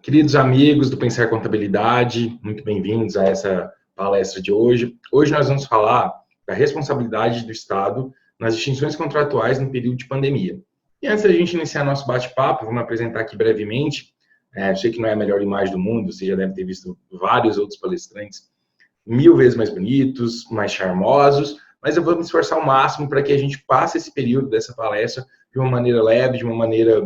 Queridos amigos do Pensar Contabilidade, muito bem-vindos a essa palestra de hoje. Hoje nós vamos falar da responsabilidade do Estado nas extinções contratuais no período de pandemia. E antes da gente iniciar nosso bate-papo, vamos apresentar aqui brevemente. Eu sei que não é a melhor imagem do mundo, você já deve ter visto vários outros palestrantes 1000 vezes mais bonitos, mais charmosos, mas eu vou me esforçar ao máximo para que a gente passe esse período dessa palestra de uma maneira leve, de uma maneira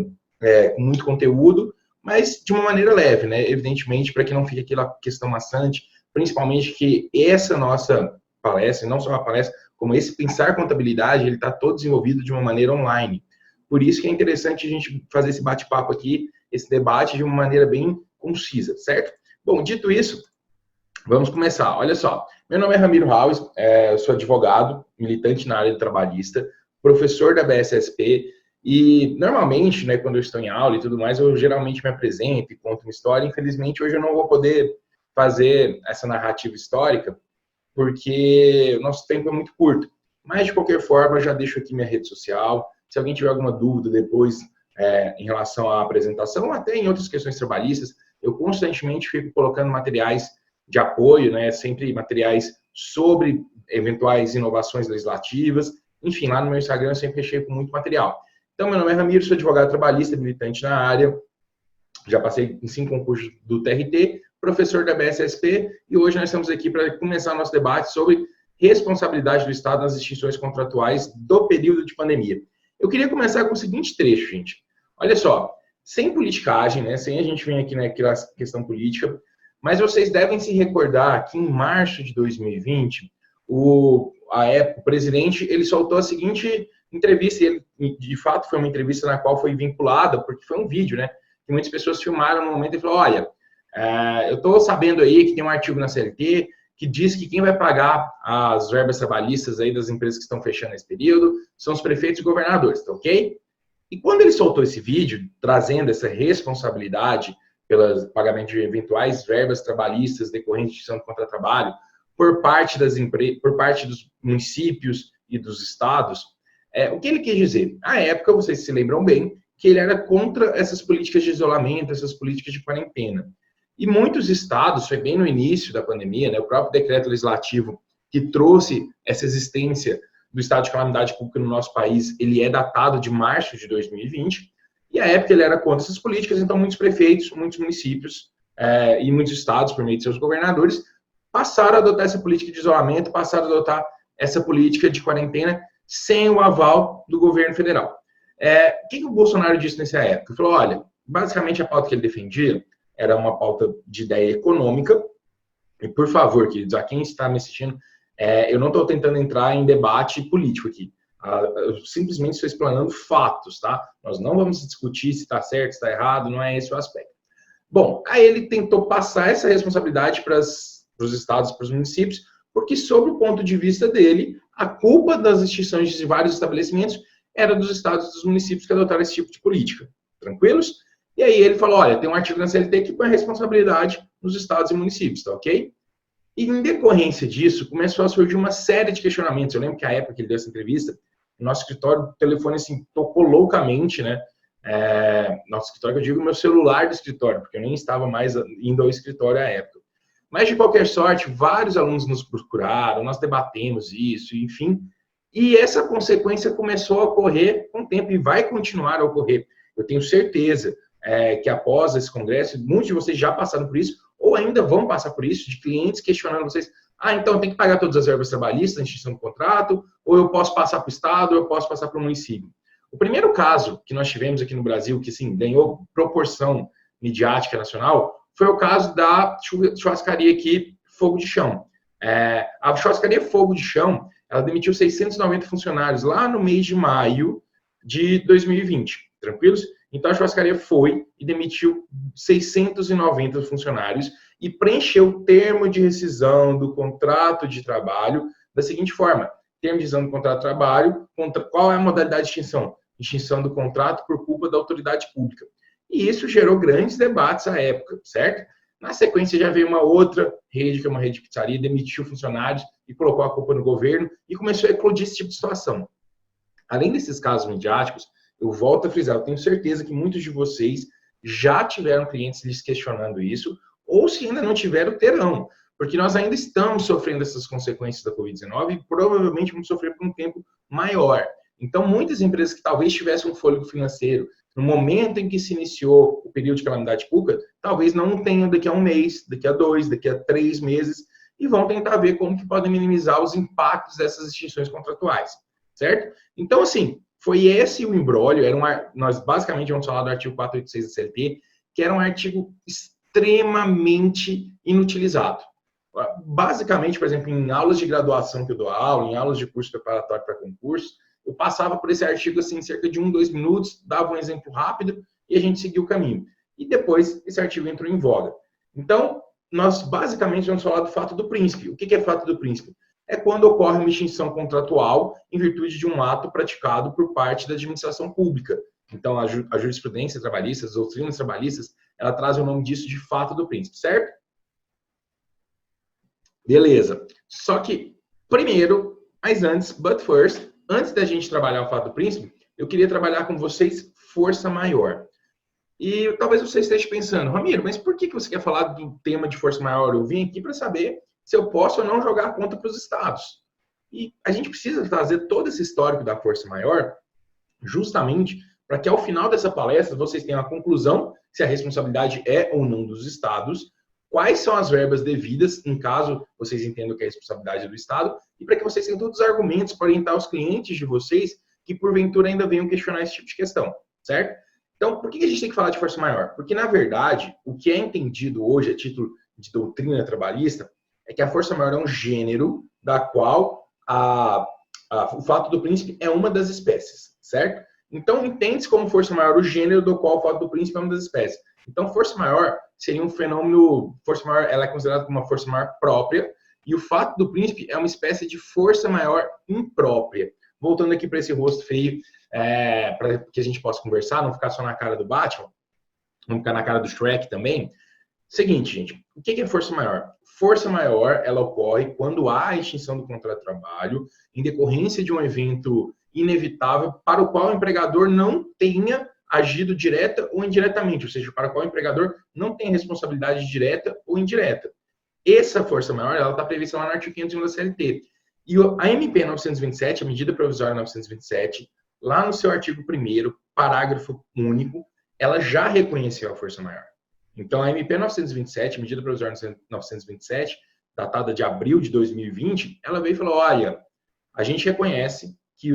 com muito conteúdo, mas de uma maneira leve, né? Evidentemente, para que não fique aquela questão maçante, principalmente que essa nossa palestra, não só a palestra, como esse Pensar Contabilidade, ele está todo desenvolvido de uma maneira online. Por isso que é interessante a gente fazer esse bate-papo aqui, esse debate de uma maneira bem concisa, certo? Bom, dito isso, vamos começar. Olha só, meu nome é Ramiro Haues, eu sou advogado, militante na área trabalhista, professor da BSSP, e normalmente, né, quando eu estou em aula e tudo mais, eu geralmente me apresento e conto uma história. Infelizmente, hoje eu não vou poder fazer essa narrativa histórica, porque o nosso tempo é muito curto. Mas, de qualquer forma, eu já deixo aqui minha rede social. Se alguém tiver alguma dúvida depois em relação à apresentação, ou até em outras questões trabalhistas, eu constantemente fico colocando materiais de apoio, né, sempre materiais sobre eventuais inovações legislativas. Enfim, lá no meu Instagram eu sempre recheio com muito material. Então, meu nome é Ramiro, sou advogado trabalhista, militante na área, já passei em 5 concursos do TRT, professor da BSSP, e hoje nós estamos aqui para começar o nosso debate sobre responsabilidade do Estado nas extinções contratuais do período de pandemia. Eu queria começar com o seguinte trecho, gente. Olha só, sem politicagem, né, sem a gente vir aqui naquela questão política, mas vocês devem se recordar que em março de 2020, o presidente ele soltou a seguinte entrevista, e ele, de fato foi uma entrevista na qual foi vinculada, porque foi um vídeo, né? Que muitas pessoas filmaram no momento e falaram, olha, eu estou sabendo aí que tem um artigo na CLT que diz que quem vai pagar as verbas trabalhistas aí das empresas que estão fechando nesse período são os prefeitos e governadores, tá ok? E quando ele soltou esse vídeo, trazendo essa responsabilidade pelo pagamento de eventuais verbas trabalhistas decorrentes de extinção do contrato de trabalho por parte dos municípios e dos estados, o que ele quis dizer? À época, vocês se lembram bem, que ele era contra essas políticas de isolamento, essas políticas de quarentena. E muitos estados, foi bem no início da pandemia, né, o próprio decreto legislativo que trouxe essa existência do estado de calamidade pública no nosso país, ele é datado de março de 2020, e à época ele era contra essas políticas, então muitos prefeitos, muitos municípios e muitos estados, por meio de seus governadores, passaram a adotar essa política de isolamento, passaram a adotar essa política de quarentena sem o aval do governo federal. O que o Bolsonaro disse nessa época? Ele falou, olha, basicamente a pauta que ele defendia era uma pauta de ideia econômica, e por favor, queridos, a quem está me assistindo, eu não estou tentando entrar em debate político aqui, eu simplesmente estou explanando fatos, tá? Nós não vamos discutir se está certo, se está errado, não é esse o aspecto. Bom, aí ele tentou passar essa responsabilidade para os estados, para os municípios, porque, sob o ponto de vista dele, a culpa das extinções de vários estabelecimentos era dos estados e dos municípios que adotaram esse tipo de política. Tranquilos? E aí ele falou, olha, tem um artigo na CLT que põe a responsabilidade nos estados e municípios, tá ok? E em decorrência disso, começou a surgir uma série de questionamentos. Eu lembro que a época que ele deu essa entrevista, o nosso escritório, o telefone assim, tocou loucamente, né? Nosso escritório, eu digo meu celular do escritório, porque eu nem estava mais indo ao escritório à época. Mas, de qualquer sorte, vários alunos nos procuraram, nós debatemos isso, enfim. E essa consequência começou a ocorrer com o tempo e vai continuar a ocorrer. Eu tenho certeza que após esse congresso, muitos de vocês já passaram por isso, ou ainda vão passar por isso, de clientes questionando vocês, então tem que pagar todas as verbas trabalhistas na extinção do contrato, ou eu posso passar para o Estado, ou eu posso passar para o município. O primeiro caso que nós tivemos aqui no Brasil, que sim, ganhou proporção midiática nacional, foi o caso da churrascaria aqui, Fogo de Chão. A churrascaria Fogo de Chão, ela demitiu 690 funcionários lá no mês de maio de 2020, tranquilos? Então a churrascaria foi e demitiu 690 funcionários e preencheu o termo de rescisão do contrato de trabalho da seguinte forma: termo de rescisão do contrato de trabalho, qual é a modalidade de extinção? Extinção do contrato por culpa da autoridade pública. E isso gerou grandes debates à época, certo? Na sequência já veio uma outra rede, que é uma rede de pizzaria, demitiu funcionários e colocou a culpa no governo e começou a eclodir esse tipo de situação. Além desses casos midiáticos, eu volto a frisar, eu tenho certeza que muitos de vocês já tiveram clientes lhes questionando isso, ou se ainda não tiveram, terão. Porque nós ainda estamos sofrendo essas consequências da Covid-19 e provavelmente vamos sofrer por um tempo maior. Então, muitas empresas que talvez tivessem um fôlego financeiro no momento em que se iniciou o período de calamidade pública, talvez não tenham daqui a um mês, daqui a 2, daqui a 3 meses, e vão tentar ver como que podem minimizar os impactos dessas extinções contratuais, certo? Então, assim, foi esse o imbróglio, nós basicamente vamos falar do artigo 486 da CLT, que era um artigo extremamente inutilizado. Basicamente, por exemplo, em aulas de graduação que eu dou aula, em aulas de curso preparatório para concurso, eu passava por esse artigo assim, em cerca de 1, 2 minutos, dava um exemplo rápido e a gente seguia o caminho. E depois esse artigo entrou em voga. Então, nós basicamente vamos falar do fato do príncipe. O que é fato do príncipe? É quando ocorre uma extinção contratual em virtude de um ato praticado por parte da administração pública. Então, a jurisprudência trabalhista, as doutrinas trabalhistas, ela traz o nome disso de fato do príncipe, certo? Beleza. Só que, primeiro, mas antes, but first, antes da gente trabalhar o fato do príncipe, eu queria trabalhar com vocês força maior. E talvez você esteja pensando, Ramiro, mas por que você quer falar do tema de força maior? Eu vim aqui para saber se eu posso ou não jogar a conta para os estados. E a gente precisa trazer todo esse histórico da força maior justamente para que ao final dessa palestra vocês tenham a conclusão se a responsabilidade é ou não dos estados, quais são as verbas devidas, em caso vocês entendam que é a responsabilidade do Estado, e para que vocês tenham todos os argumentos para orientar os clientes de vocês que, porventura, ainda venham questionar esse tipo de questão, certo? Então, por que a gente tem que falar de força maior? Porque, na verdade, o que é entendido hoje, a título de doutrina trabalhista, é que a força maior é um gênero da qual o fato do príncipe é uma das espécies, certo? Então, entende-se como força maior o gênero do qual o fato do príncipe é uma das espécies. Então, força maior seria um fenômeno, força maior, ela é considerada como uma força maior própria, e o fato do príncipe é uma espécie de força maior imprópria. Voltando aqui para esse rosto feio, para que a gente possa conversar, não ficar só na cara do Batman, vamos ficar na cara do Shrek também. Seguinte, gente, o que é força maior? Força maior, ela ocorre quando há a extinção do contrato de trabalho em decorrência de um evento inevitável para o qual o empregador não tenha agido direta ou indiretamente, ou seja, para o qual o empregador não tem responsabilidade direta ou indireta. Essa força maior, ela está prevista lá no artigo 501 da CLT. E a MP 927, a medida provisória 927, lá no seu artigo 1º, parágrafo único, ela já reconheceu a força maior. Então, a MP 927, medida provisória 927, datada de abril de 2020, ela veio e falou, olha, a gente reconhece que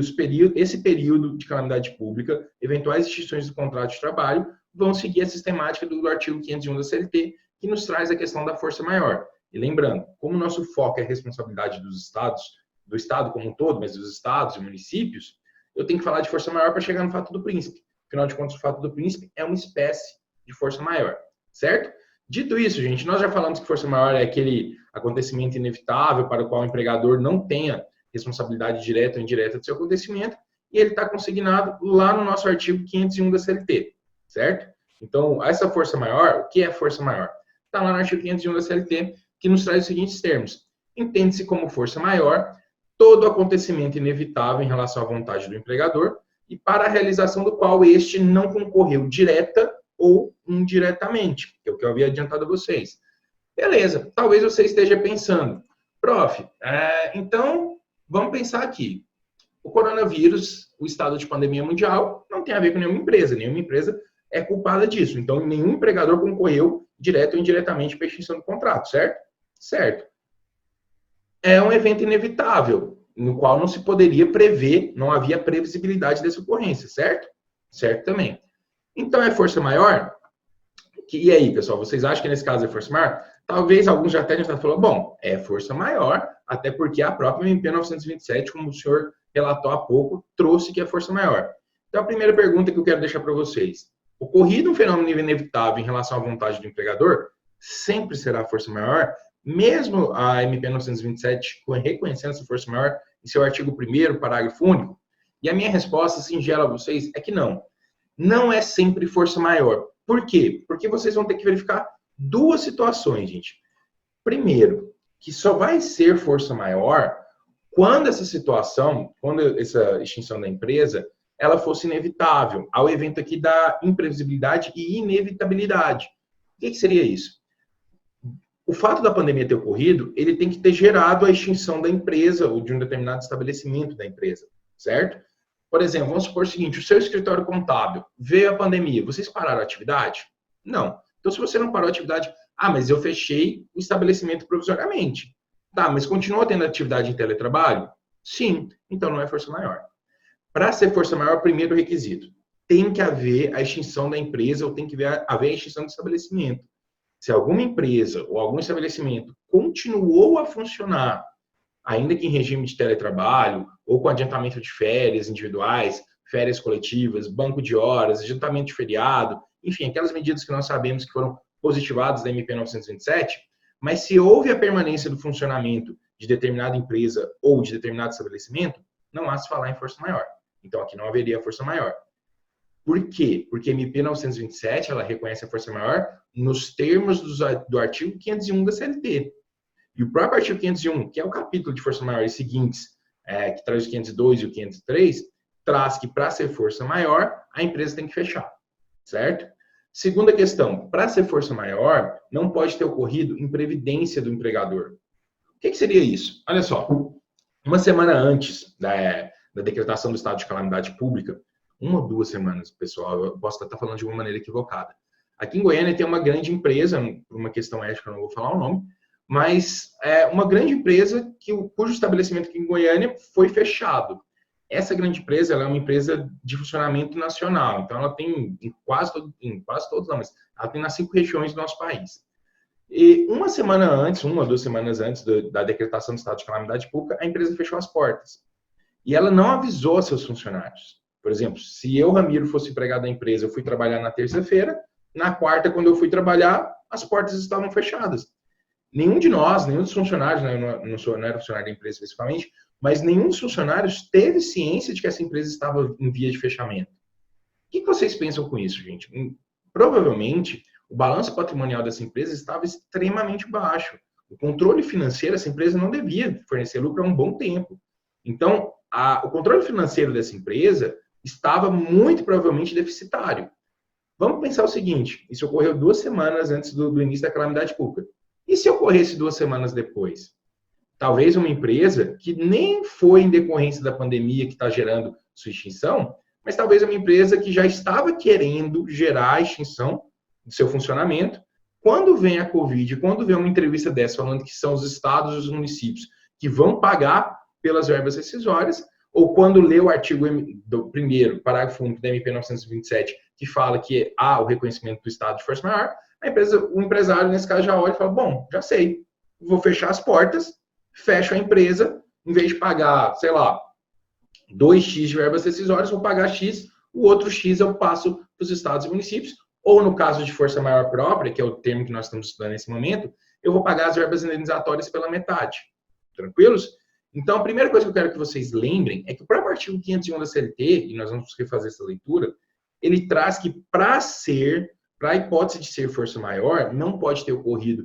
esse período de calamidade pública, eventuais extinções do contrato de trabalho, vão seguir a sistemática do artigo 501 da CLT, que nos traz a questão da força maior. E lembrando, como o nosso foco é a responsabilidade dos estados, do estado como um todo, mas dos estados e municípios, eu tenho que falar de força maior para chegar no fato do príncipe. Afinal de contas, o fato do príncipe é uma espécie de força maior, certo? Dito isso, gente, nós já falamos que força maior é aquele acontecimento inevitável para o qual o empregador não tenha responsabilidade direta ou indireta do seu acontecimento, e ele está consignado lá no nosso artigo 501 da CLT, certo? Então, essa força maior, o que é força maior? Está lá no artigo 501 da CLT, que nos traz os seguintes termos. Entende-se como força maior todo acontecimento inevitável em relação à vontade do empregador e para a realização do qual este não concorreu direta ou indiretamente, que é o que eu havia adiantado a vocês. Beleza, talvez você esteja pensando, prof, então vamos pensar aqui. O coronavírus, o estado de pandemia mundial, não tem a ver com nenhuma empresa é culpada disso. Então, nenhum empregador concorreu direto ou indiretamente para a extinção do contrato, certo? Certo. É um evento inevitável, no qual não se poderia prever, não havia previsibilidade dessa ocorrência, certo? Certo também. Então, é força maior? E aí, pessoal, vocês acham que nesse caso é força maior? Talvez alguns já tenham falado, bom, é força maior, até porque a própria MP 927, como o senhor relatou há pouco, trouxe que é força maior. Então, a primeira pergunta que eu quero deixar para vocês. Ocorrido um fenômeno inevitável em relação à vontade do empregador, sempre será força maior, mesmo a MP 927 reconhecendo essa força maior em seu artigo 1º, parágrafo único? E a minha resposta singela a vocês é que não. Não é sempre força maior. Por quê? Porque vocês vão ter que verificar duas situações, gente. Primeiro, que só vai ser força maior quando essa situação, quando essa extinção da empresa, ela fosse inevitável, ao evento aqui da imprevisibilidade e inevitabilidade. O que seria isso? O fato da pandemia ter ocorrido, ele tem que ter gerado a extinção da empresa ou de um determinado estabelecimento da empresa, certo? Por exemplo, vamos supor o seguinte, o seu escritório contábil veio a pandemia, vocês pararam a atividade? Não. Então, se você não parou a atividade, mas eu fechei o estabelecimento provisoriamente. Tá, mas continua tendo atividade em teletrabalho? Sim, então não é força maior. Para ser força maior, primeiro requisito, tem que haver a extinção da empresa ou tem que haver a extinção do estabelecimento. Se alguma empresa ou algum estabelecimento continuou a funcionar, ainda que em regime de teletrabalho ou com adiantamento de férias individuais, férias coletivas, banco de horas, adiantamento de feriado, enfim, aquelas medidas que nós sabemos que foram positivadas da MP 927, mas se houve a permanência do funcionamento de determinada empresa ou de determinado estabelecimento, não há se falar em força maior. Então, aqui não haveria força maior. Por quê? Porque a MP 927, ela reconhece a força maior nos termos do artigo 501 da CLT. E o próprio artigo 501, que é o capítulo de força maior e seguintes, que traz o 502 e o 503, traz que para ser força maior, a empresa tem que fechar, certo? Segunda questão, para ser força maior, não pode ter ocorrido imprevidência do empregador. O que seria isso? Olha só, uma semana antes da decretação do estado de calamidade pública, 1 ou 2 semanas, pessoal, eu posso estar falando de uma maneira equivocada. Aqui em Goiânia tem uma grande empresa, por uma questão ética eu não vou falar o nome, mas é uma grande empresa cujo estabelecimento aqui em Goiânia foi fechado. Essa grande empresa, ela é uma empresa de funcionamento nacional, então ela tem em quase todos não, mas ela tem nas 5 regiões do nosso país. E 1 ou 2 semanas antes da decretação do estado de calamidade pública, a empresa fechou as portas. E ela não avisou a seus funcionários. Por exemplo, se eu, Ramiro, fosse empregado da empresa, eu fui trabalhar na terça-feira, na quarta, quando eu fui trabalhar, as portas estavam fechadas. Nenhum de nós, nenhum dos funcionários, né, eu não era funcionário da empresa especificamente, mas nenhum dos funcionários teve ciência de que essa empresa estava em via de fechamento. O que vocês pensam com isso, gente? Provavelmente, o balanço patrimonial dessa empresa estava extremamente baixo. O controle financeiro, essa empresa não devia fornecer lucro há um bom tempo. Então, o controle financeiro dessa empresa estava muito provavelmente deficitário. Vamos pensar o seguinte, isso ocorreu 2 semanas antes do início da calamidade pública. E se ocorresse 2 semanas depois? Talvez uma empresa que nem foi em decorrência da pandemia que está gerando sua extinção, mas talvez uma empresa que já estava querendo gerar a extinção do seu funcionamento. Quando vem a Covid, quando vem uma entrevista dessa falando que são os estados e os municípios que vão pagar pelas verbas rescisórias, ou quando lê o artigo do primeiro, parágrafo único da MP 927, que fala que há o reconhecimento do estado de força maior, o empresário, nesse caso, já olha e fala, bom, já sei, vou fechar as portas, fecho a empresa, em vez de pagar, sei lá, 2x de verbas rescisórias, vou pagar X, o outro X eu passo para os estados e municípios, ou no caso de força maior própria, que é o termo que nós estamos estudando nesse momento, eu vou pagar as verbas indenizatórias pela metade. Tranquilos? Então, a primeira coisa que eu quero que vocês lembrem é que o próprio artigo 501 da CLT, e nós vamos refazer essa leitura, ele traz que para a hipótese de ser força maior, não pode ter ocorrido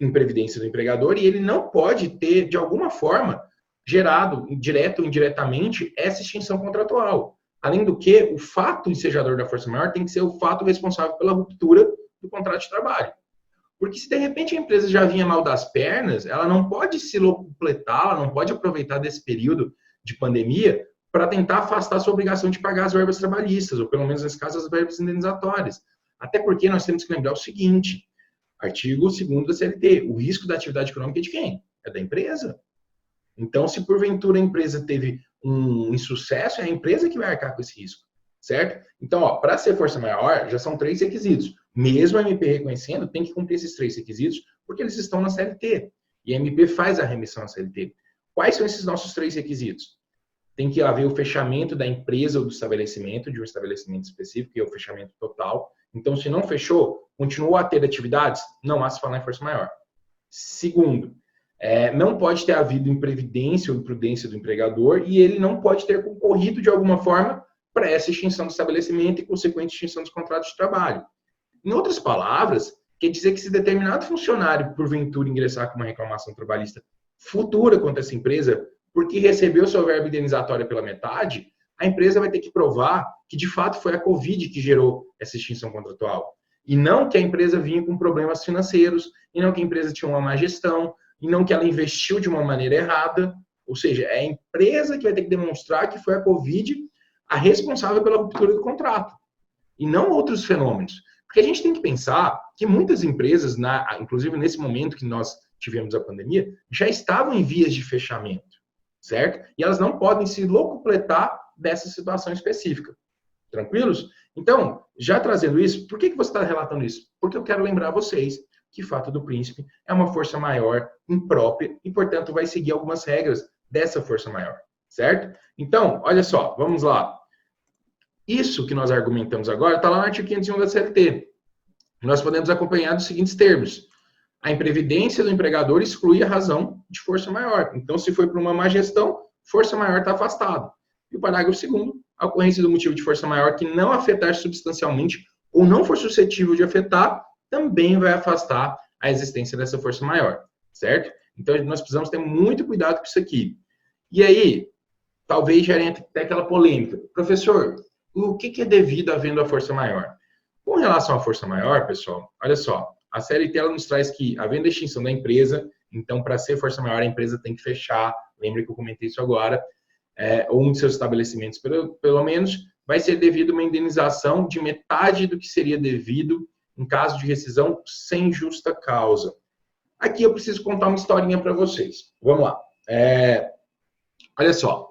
imprevidência do empregador e ele não pode ter, de alguma forma, gerado, direto ou indiretamente, essa extinção contratual. Além do que, o fato ensejador da força maior tem que ser o fato responsável pela ruptura do contrato de trabalho. Porque se de repente a empresa já vinha mal das pernas, ela não pode se locupletar, ela não pode aproveitar desse período de pandemia para tentar afastar a sua obrigação de pagar as verbas trabalhistas, ou pelo menos nesse caso as verbas indenizatórias. Até porque nós temos que lembrar o seguinte, artigo 2º da CLT, o risco da atividade econômica é de quem? É da empresa. Então, se porventura a empresa teve um insucesso, é a empresa que vai arcar com esse risco, certo? Então, para ser força maior, já são 3 requisitos. Mesmo a MP reconhecendo, tem que cumprir esses 3 requisitos, porque eles estão na CLT. E a MP faz a remissão à CLT. Quais são esses nossos 3 requisitos? Tem que haver o fechamento da empresa ou do estabelecimento, de um estabelecimento específico, que é o fechamento total. Então, se não fechou, continuou a ter atividades, não há se falar em força maior. Segundo, não pode ter havido imprevidência ou imprudência do empregador e ele não pode ter concorrido de alguma forma para essa extinção do estabelecimento e consequente extinção dos contratos de trabalho. Em outras palavras, quer dizer que se determinado funcionário, porventura, ingressar com uma reclamação trabalhista futura contra essa empresa, porque recebeu sua verba indenizatória pela metade, a empresa vai ter que provar que de fato foi a Covid que gerou essa extinção contratual. E não que a empresa vinha com problemas financeiros, e não que a empresa tinha uma má gestão, e não que ela investiu de uma maneira errada. Ou seja, é a empresa que vai ter que demonstrar que foi a Covid a responsável pela ruptura do contrato, e não outros fenômenos. Porque a gente tem que pensar que muitas empresas, inclusive nesse momento que nós tivemos a pandemia, já estavam em vias de fechamento, certo? E elas não podem se locupletar dessa situação específica. Tranquilos? Então, já trazendo isso, por que você está relatando isso? Porque eu quero lembrar vocês que Fato do Príncipe é uma força maior imprópria e, portanto, vai seguir algumas regras dessa força maior, certo? Então, olha só, vamos lá. Isso que nós argumentamos agora está lá no artigo 501 da CLT. Nós podemos acompanhar dos seguintes termos. A imprevidência do empregador exclui a razão de força maior. Então, se foi por uma má gestão, força maior está afastado. E o parágrafo 2º, a ocorrência do motivo de força maior que não afetar substancialmente ou não for suscetível de afetar, também vai afastar a existência dessa força maior, certo? Então, nós precisamos ter muito cuidado com isso aqui. E aí, talvez já entre até aquela polêmica. Professor, o que é devido havendo a força maior? Com relação à força maior, pessoal, olha só, a CLT ela nos traz que, havendo a extinção da empresa, então, para ser força maior, a empresa tem que fechar, lembre que eu comentei isso agora, ou um de seus estabelecimentos, pelo menos, vai ser devido uma indenização de metade do que seria devido em caso de rescisão sem justa causa. Aqui eu preciso contar uma historinha para vocês. Vamos lá. Olha só,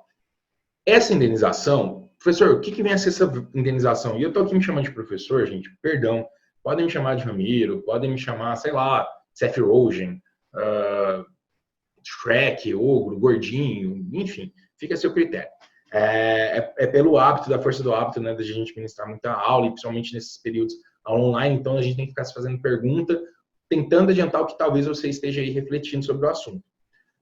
essa indenização, professor, o que vem a ser essa indenização? E eu estou aqui me chamando de professor, gente, perdão, podem me chamar de Ramiro, podem me chamar, sei lá, Seth Rogen, Shrek, Ogro, Gordinho, enfim, fica a seu critério. É pelo hábito, da força do hábito, né, da gente ministrar muita aula, e principalmente nesses períodos online, então a gente tem que ficar se fazendo pergunta, tentando adiantar o que talvez você esteja aí refletindo sobre o assunto.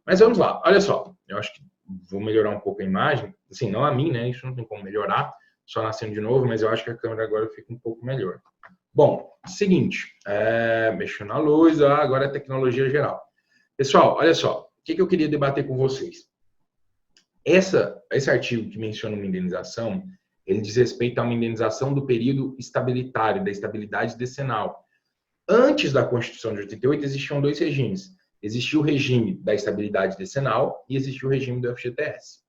Mas vamos lá, olha só, eu acho que vou melhorar um pouco a imagem, assim, não a mim, né, isso não tem como melhorar, só nascendo de novo, mas eu acho que a câmera agora fica um pouco melhor. Bom, seguinte, mexendo na luz, agora é tecnologia geral. Pessoal, olha só, o que eu queria debater com vocês? Esse artigo que menciona uma indenização, ele diz respeito a uma indenização do período estabilitário, da estabilidade decenal. Antes da Constituição de 88, existiam dois regimes. Existia o regime da estabilidade decenal e existia o regime do FGTS.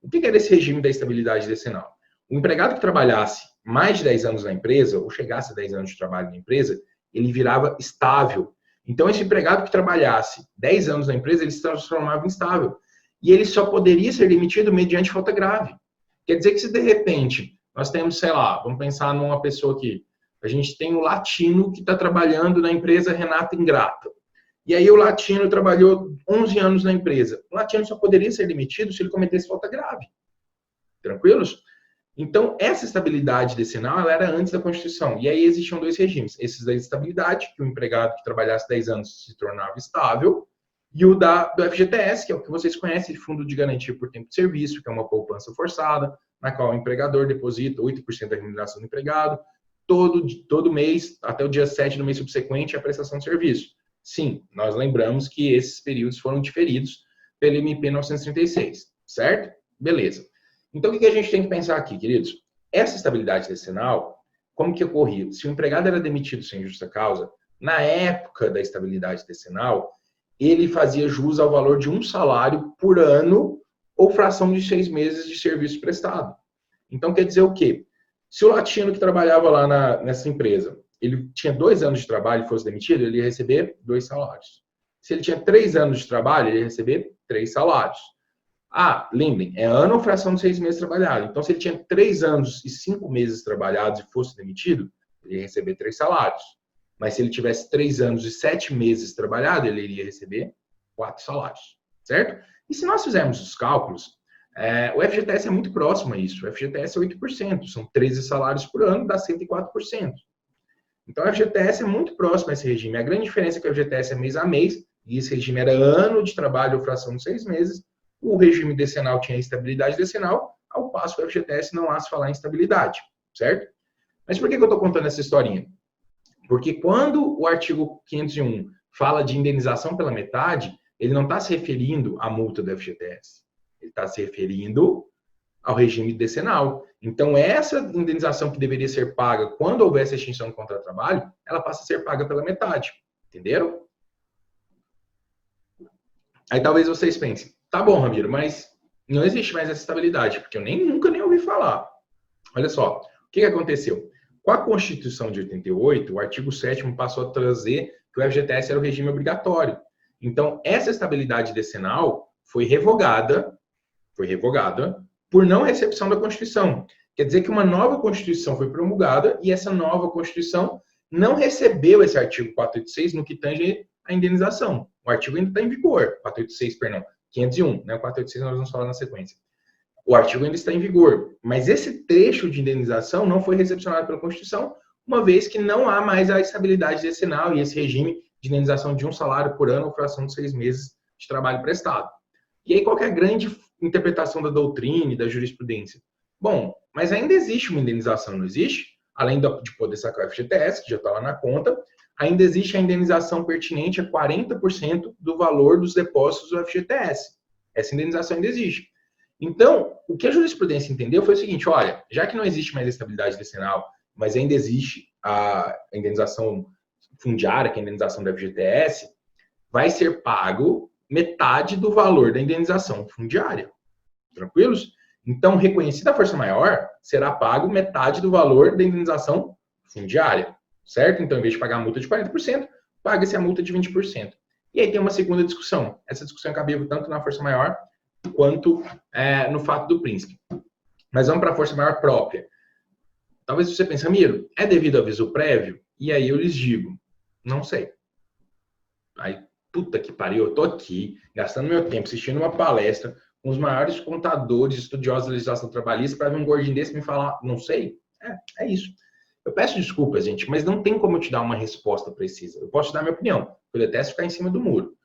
O que era esse regime da estabilidade decenal? O empregado que trabalhasse mais de 10 anos na empresa, ou chegasse a 10 anos de trabalho na empresa, ele virava estável. Então, esse empregado que trabalhasse 10 anos na empresa, ele se transformava em estável. E ele só poderia ser demitido mediante falta grave. Quer dizer que se de repente nós temos, sei lá, vamos pensar numa pessoa que a gente tem um latino que está trabalhando na empresa Renata Ingrata. E aí o latino trabalhou 11 anos na empresa. O latino só poderia ser demitido se ele cometesse falta grave. Tranquilos? Então, essa estabilidade decenal ela era antes da Constituição. E aí existiam dois regimes. Esses da estabilidade, que o empregado que trabalhasse 10 anos se tornava estável, e o do FGTS, que é o que vocês conhecem, Fundo de Garantia por Tempo de Serviço, que é uma poupança forçada, na qual o empregador deposita 8% da remuneração do empregado, todo mês, até o dia 7 do mês subsequente, a prestação de serviço. Sim, nós lembramos que esses períodos foram diferidos pela MP 936, certo? Beleza. Então, o que a gente tem que pensar aqui, queridos? Essa estabilidade decenal, como que ocorria? Se o empregado era demitido sem justa causa, na época da estabilidade decenal, ele fazia jus ao valor de um salário por ano ou fração de 6 meses de serviço prestado. Então, quer dizer o quê? Se o latino que trabalhava lá nessa empresa, ele tinha 2 anos de trabalho e fosse demitido, ele ia receber 2 salários. Se ele tinha 3 anos de trabalho, ele ia receber 3 salários. Lembrem, é ano ou fração de 6 meses trabalhado. Então, se ele tinha 3 anos e 5 meses trabalhados e fosse demitido, ele ia receber 3 salários. Mas se ele tivesse 3 anos e 7 meses trabalhado, ele iria receber 4 salários, certo? E se nós fizermos os cálculos, o FGTS é muito próximo a isso. O FGTS é 8%, são 13 salários por ano, dá 104%. Então, o FGTS é muito próximo a esse regime. A grande diferença é que o FGTS é mês a mês, e esse regime era ano de trabalho ou fração de 6 meses. O regime decenal tinha estabilidade decenal, ao passo que o FGTS não há se falar em estabilidade, certo? Mas por que eu estou contando essa historinha? Porque quando o artigo 501 fala de indenização pela metade, ele não está se referindo à multa do FGTS. Ele está se referindo ao regime decenal. Então, essa indenização que deveria ser paga quando houvesse extinção do contrato de trabalho, ela passa a ser paga pela metade. Entenderam? Aí talvez vocês pensem, tá bom, Ramiro, mas não existe mais essa estabilidade, porque eu nunca nem ouvi falar. Olha só, o que aconteceu? Com a Constituição de 88, o artigo 7º passou a trazer que o FGTS era o regime obrigatório. Então, essa estabilidade decenal foi revogada por não recepção da Constituição. Quer dizer que uma nova Constituição foi promulgada e essa nova Constituição não recebeu esse artigo 486 no que tange a indenização. O artigo ainda está em vigor, 486, perdão, 501, né? O 486 nós vamos falar na sequência. O artigo ainda está em vigor, mas esse trecho de indenização não foi recepcionado pela Constituição, uma vez que não há mais a estabilidade decenal e esse regime de indenização de um salário por ano ou fração de 6 meses de trabalho prestado. E aí, qual que é a grande interpretação da doutrina e da jurisprudência? Bom, mas ainda existe uma indenização, não existe? Além de poder sacar o FGTS, que já está lá na conta, ainda existe a indenização pertinente a 40% do valor dos depósitos do FGTS. Essa indenização ainda existe. Então, o que a jurisprudência entendeu foi o seguinte, olha, já que não existe mais a estabilidade decenal, mas ainda existe a indenização fundiária, que é a indenização do FGTS, vai ser pago metade do valor da indenização fundiária. Tranquilos? Então, reconhecida a força maior, será pago metade do valor da indenização fundiária. Certo? Então, em vez de pagar a multa de 40%, paga-se a multa de 20%. E aí tem uma segunda discussão. Essa discussão é cabível tanto na força maior quanto no fato do príncipe. Mas vamos para a força maior própria. Talvez você pense, Ramiro, é devido ao aviso prévio? E aí eu lhes digo, não sei. Aí, puta que pariu, eu tô aqui, gastando meu tempo, assistindo uma palestra com os maiores contadores, estudiosos da legislação trabalhista, para ver um gordinho desse me falar, não sei? É isso. Eu peço desculpas, gente, mas não tem como eu te dar uma resposta precisa. Eu posso te dar minha opinião. Eu detesto ficar em cima do muro.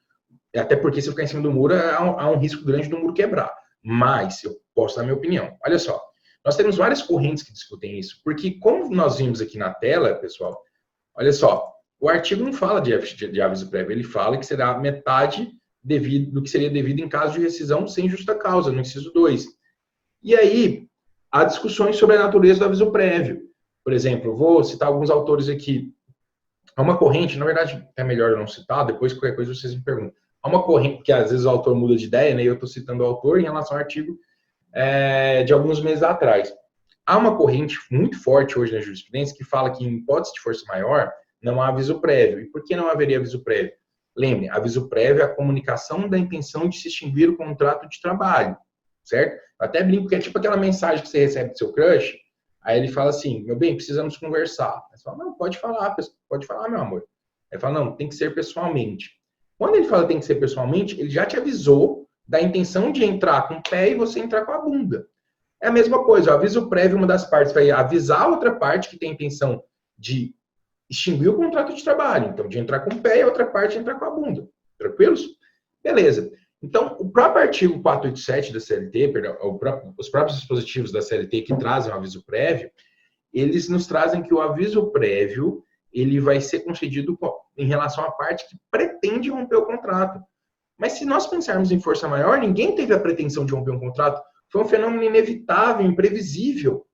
Até porque se eu ficar em cima do muro, há um risco grande do muro quebrar. Mas eu posso dar minha opinião. Olha só, nós temos várias correntes que discutem isso. Porque como nós vimos aqui na tela, pessoal, olha só, o artigo não fala de aviso prévio, ele fala que será metade do que seria devido em caso de rescisão sem justa causa, no inciso 2. E aí, há discussões sobre a natureza do aviso prévio. Por exemplo, vou citar alguns autores aqui. Há uma corrente, na verdade é melhor eu não citar, depois qualquer coisa vocês me perguntam. Há uma corrente, que às vezes o autor muda de ideia, né? E eu estou citando o autor em relação ao artigo de alguns meses atrás. Há uma corrente muito forte hoje na jurisprudência que fala que em hipótese de força maior não há aviso prévio. E por que não haveria aviso prévio? Lembre, aviso prévio é a comunicação da intenção de se extinguir o contrato de trabalho, certo? Eu até brinco que é tipo aquela mensagem que você recebe do seu crush. Aí ele fala assim, meu bem, precisamos conversar. Aí você fala, não, pode falar, meu amor. Aí ele fala, não, tem que ser pessoalmente. Quando ele fala tem que ser pessoalmente, ele já te avisou da intenção de entrar com o pé e você entrar com a bunda. É a mesma coisa, o aviso prévio, uma das partes vai avisar a outra parte que tem a intenção de extinguir o contrato de trabalho, então de entrar com o pé e a outra parte entrar com a bunda. Tranquilos? Beleza. Então, o próprio artigo 487 da CLT, os próprios dispositivos da CLT que trazem o aviso prévio, eles nos trazem que o aviso prévio ele vai ser concedido em relação à parte que pretende romper o contrato. Mas se nós pensarmos em força maior, ninguém teve a pretensão de romper um contrato. Foi um fenômeno inevitável, imprevisível.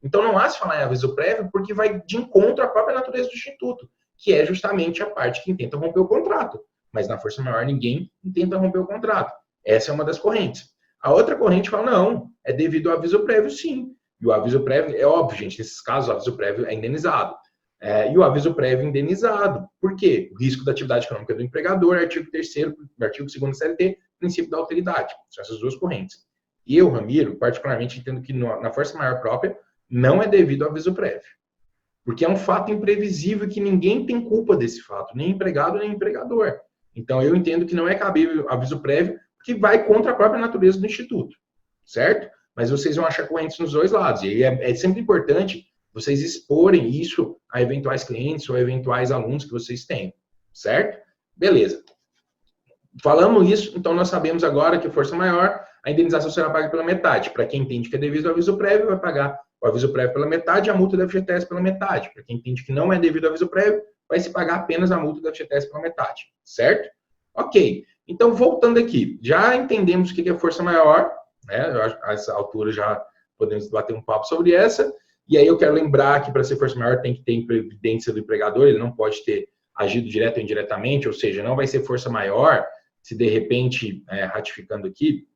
Então não há se falar em aviso prévio porque vai de encontro à própria natureza do instituto, que é justamente a parte que intenta romper o contrato. Mas na força maior ninguém intenta romper o contrato. Essa é uma das correntes. A outra corrente fala, não, é devido ao aviso prévio, sim. E o aviso prévio, é óbvio, gente, nesses casos o aviso prévio é indenizado. E o aviso prévio indenizado. Por quê? O risco da atividade econômica do empregador, artigo 3º, artigo 2º da CLT, princípio da alteridade. São essas duas correntes. E eu, Ramiro, particularmente entendo que na força maior própria não é devido ao aviso prévio. Porque é um fato imprevisível que ninguém tem culpa desse fato, nem empregado, nem empregador. Então eu entendo que não é cabível aviso prévio, que vai contra a própria natureza do instituto. Certo? Mas vocês vão achar correntes nos dois lados. E é sempre importante vocês exporem isso a eventuais clientes ou a eventuais alunos que vocês têm, certo? Beleza. Falamos isso, então nós sabemos agora que força maior, a indenização será paga pela metade. Para quem entende que é devido ao aviso prévio, vai pagar o aviso prévio pela metade e a multa da FGTS pela metade. Para quem entende que não é devido ao aviso prévio, vai se pagar apenas a multa da FGTS pela metade, certo? Ok. Então, voltando aqui, já entendemos o que é força maior, né? A essa altura já podemos bater um papo sobre essa. E aí eu quero lembrar que para ser força maior tem que ter imprevidência do empregador, ele não pode ter agido direto ou indiretamente, ou seja, não vai ser força maior se de repente, ratificando aqui,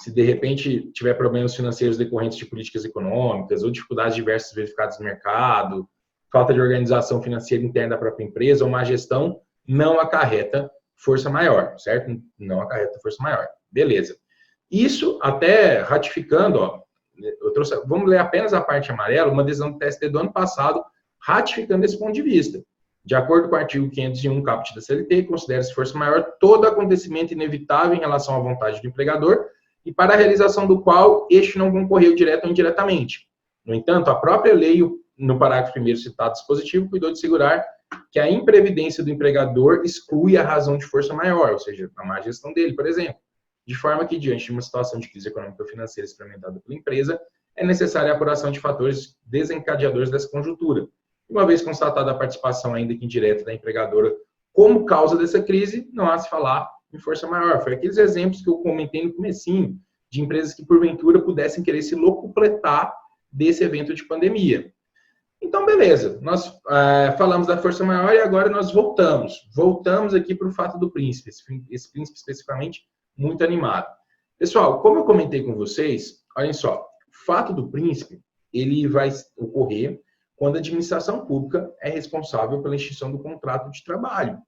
se de repente tiver problemas financeiros decorrentes de políticas econômicas ou dificuldades diversas verificadas no mercado, falta de organização financeira interna da própria empresa ou má gestão, não acarreta força maior, certo? Não acarreta força maior. Beleza. Isso até ratificando, ó, vamos ler apenas a parte amarela, uma decisão do TST do ano passado, ratificando esse ponto de vista. De acordo com o artigo 501, caput da CLT, considera-se força maior todo acontecimento inevitável em relação à vontade do empregador e para a realização do qual este não concorreu direto ou indiretamente. No entanto, a própria lei, no parágrafo 1º citado dispositivo, cuidou de segurar que a imprevidência do empregador exclui a razão de força maior, ou seja, a má gestão dele, por exemplo. De forma que, diante de uma situação de crise econômica ou financeira experimentada pela empresa, é necessária a apuração de fatores desencadeadores dessa conjuntura. Uma vez constatada a participação, ainda que indireta, da empregadora como causa dessa crise, não há se falar em força maior. Foi aqueles exemplos que eu comentei no comecinho, de empresas que, porventura, pudessem querer se locupletar desse evento de pandemia. Então, beleza. Nós falamos da força maior e agora nós voltamos. Voltamos aqui para o fato do príncipe. Esse príncipe, especificamente, muito animado. Pessoal, como eu comentei com vocês, olhem só, o fato do príncipe, ele vai ocorrer quando a administração pública é responsável pela extinção do contrato de trabalho,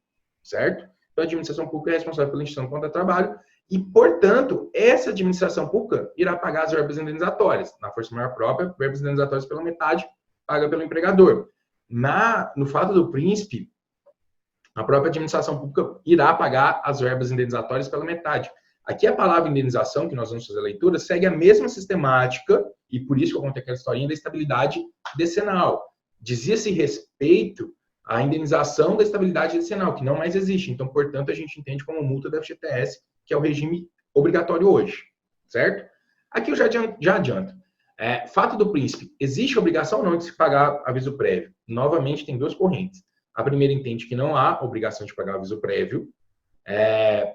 certo? Então, a administração pública é responsável pela extinção do contrato de trabalho e, portanto, essa administração pública irá pagar as verbas indenizatórias. Na força maior própria, verbas indenizatórias pela metade, paga pelo empregador. No fato do príncipe, a própria administração pública irá pagar as verbas indenizatórias pela metade. Aqui a palavra indenização, que nós vamos fazer a leitura, segue a mesma sistemática, e por isso que eu contei aquela historinha da estabilidade decenal. Dizia-se respeito à indenização da estabilidade decenal, que não mais existe. Então, portanto, a gente entende como multa da FGTS, que é o regime obrigatório hoje, certo? Aqui eu já adianto. Fato do príncipe, existe obrigação ou não de se pagar aviso prévio? Novamente, tem duas correntes. A primeira entende que não há obrigação de pagar aviso prévio,